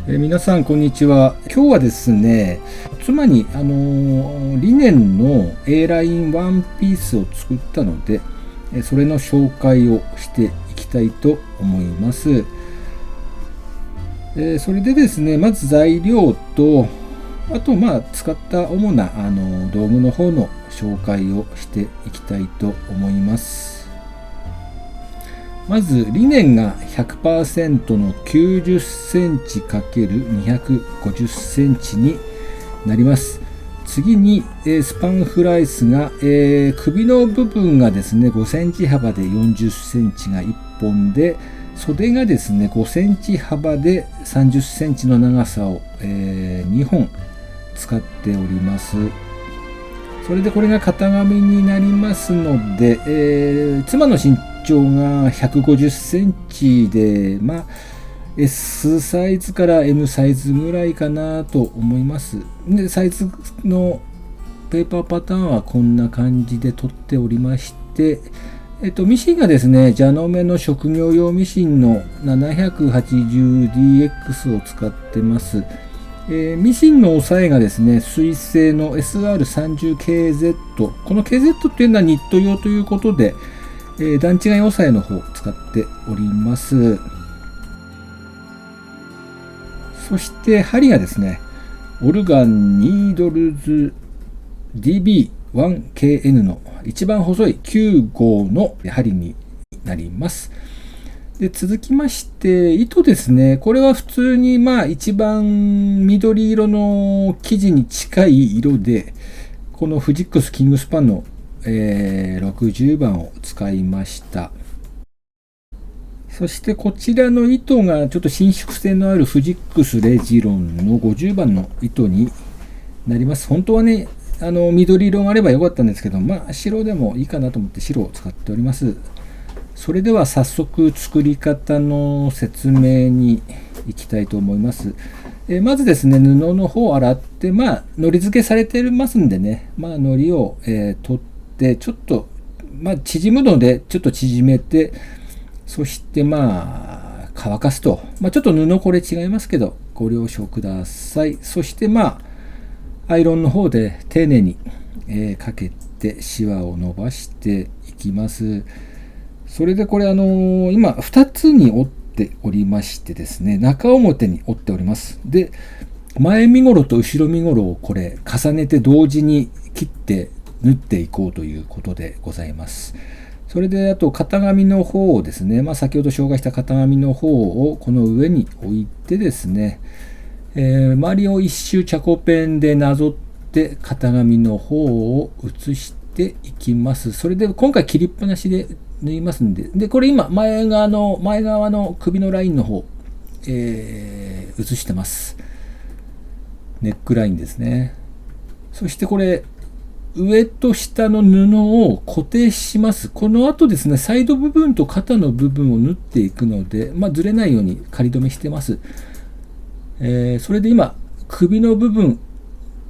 皆さんこんにちは。今日はですね、妻にリネンの A ラインワンピースを作ったので、それの紹介をしていきたいと思います。それでですね、まず材料と、あと使った主な道具の方の紹介をしていきたいと思います。まずリネンが 100% の90センチ ×250 センチになります。次にスパンフライスが首の部分がですね5センチ幅で40センチが1本で、袖がですね5センチ幅で30センチの長さを2本使っております。それでこれが型紙になりますので、妻の身長が150センチで、S サイズから M サイズぐらいかなと思います。で、サイズのペーパーパターンはこんな感じで取っておりまして、ミシンがですね、ジャノメの職業用ミシンの 780DX を使ってます。ミシンの押さえがですね、水性の SR30KZ。この KZ っていうのはニット用ということで、段違い押さえの方を使っております。そして針がですね、オルガンニードルズ DB1KN の一番細い9号の針になります。で、続きまして糸ですね。これは普通に一番緑色の生地に近い色で、このフジックスキングスパンの、60番を使いました。そしてこちらの糸がちょっと伸縮性のあるフジックスレジロンの50番の糸になります。本当はね、緑色があればよかったんですけど、白でもいいかなと思って白を使っております。それでは早速作り方の説明に行きたいと思います。まずですね、布の方を洗って、糊付けされてますんでね、糊を、取って、ちょっと、縮むので、ちょっと縮めて、そして乾かすと。ちょっと布これ違いますけど、ご了承ください。そしてアイロンの方で丁寧に、かけてシワを伸ばしていきます。それでこれ今2つに折っておりましてですね、中表に折っております。で、前身頃と後ろ身頃をこれ重ねて同時に切って縫っていこうということでございます。それであと型紙の方をですね、先ほど紹介した型紙の方をこの上に置いてですね、周りを一周チャコペンでなぞって型紙の方を写していきます。それで今回切りっぱなしで縫いますんで、これ今前側の首のラインの方、写してます。ネックラインですね。そしてこれ上と下の布を固定します。この後ですね、サイド部分と肩の部分を縫っていくので、ずれないように仮止めしてます。それで今首の部分、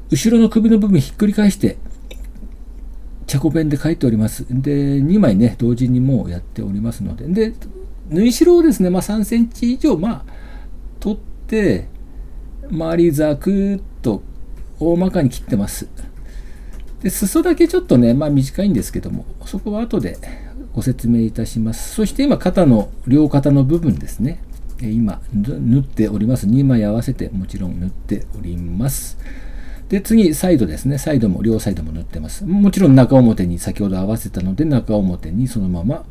後ろの首の部分ひっくり返してチャコペンで書いております。で、2枚ね、同時にもうやっておりますので、縫い代をですね、3センチ以上、取って、周りざくっと大まかに切ってます。で、裾だけちょっとね、短いんですけども、そこは後でご説明いたします。そして今、両肩の部分ですね。今、縫っております。2枚合わせてもちろん縫っております。で、次、サイドですね。両サイドも縫ってます。もちろん中表に先ほど合わせたので、中表にそのまま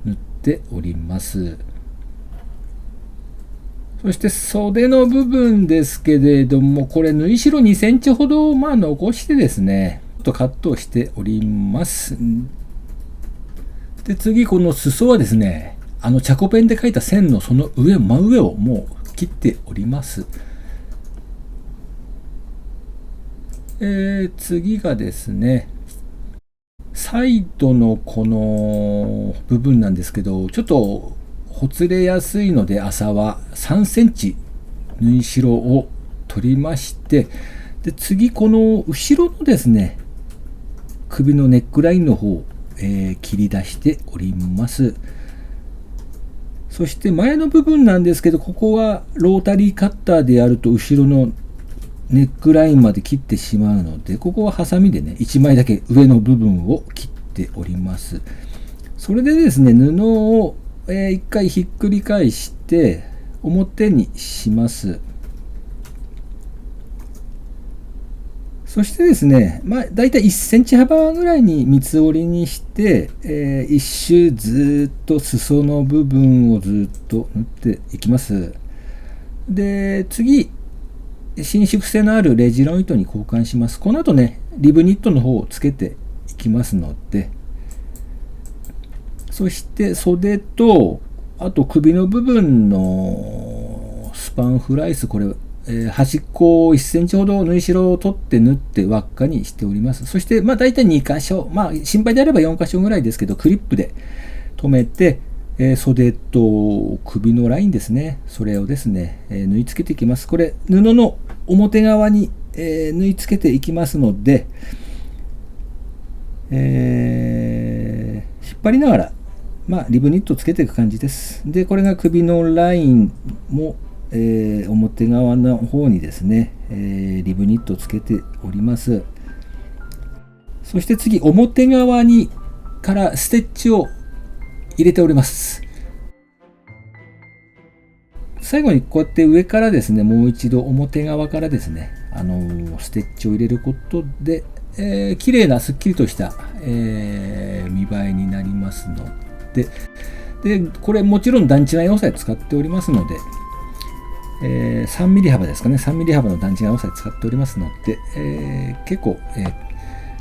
縫っております。そして袖の部分ですけれども、これ縫い代2センチほど残してですね、ちょっとカットをしております。で、次、この裾はですね、チャコペンで描いた線のその真上をもう切っております。次がですね、サイドのこの部分なんですけど、ちょっとほつれやすいので麻は3センチ縫い代を取りまして、で、次この後ろのですね、首のネックラインの方を、切り出しております。そして前の部分なんですけど、ここはロータリーカッターでやると後ろのネックラインまで切ってしまうので、ここはハサミでね、1枚だけ上の部分を切っております。それでですね、布を1回ひっくり返して表にします。そしてですね、だいたい1センチ幅ぐらいに三つ折りにして、一周ずっと裾の部分をずっと縫っていきます。で、次、伸縮性のあるレジロン糸に交換します。この後ね、リブニットの方をつけていきますので、そして袖と、あと首の部分のスパンフライス、これ、端っこを1センチほど縫い代を取って縫って輪っかにしております。そして、大体2箇所、心配であれば4箇所ぐらいですけど、クリップで留めて、袖と首のラインですね、それをですね、縫い付けていきます。これ、布の表側に、縫い付けていきますので、引っ張りながら、リブニットをつけていく感じです。で、これが首のラインも、表側の方にですね、リブニットをつけております。そして次、表側にからステッチを入れております。最後にこうやって上からですね、もう一度表側からですね、ステッチを入れることで、綺麗なすっきりとした、見栄えになりますので、これもちろん段違い押さえ使っておりますので、3ミリ幅ですかね、3ミリ幅の段違い押さえ使っておりますので、結構、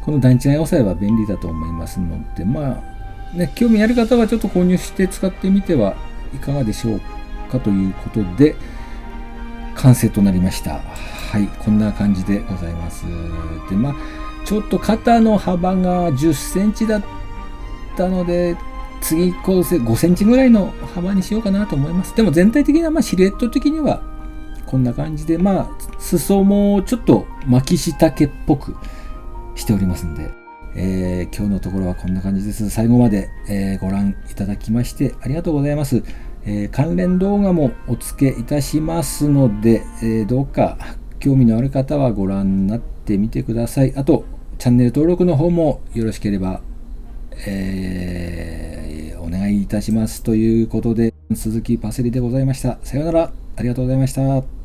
この段違い押さえは便利だと思いますので、興味ある方はちょっと購入して使ってみてはいかがでしょうかということで、完成となりました。はい、こんな感じでございます。で、ちょっと肩の幅が10センチだったので、次5センチぐらいの幅にしようかなと思います。でも全体的なシルエット的にはこんな感じで、裾もちょっと巻き下丈っぽくしておりますんで、今日のところはこんな感じです。最後まで、ご覧いただきましてありがとうございます。関連動画もお付けいたしますので、どうか興味のある方はご覧になってみてください。あとチャンネル登録の方もよろしければ、お願いいたしますということで、鈴木パセリでございました。さようなら。ありがとうございました。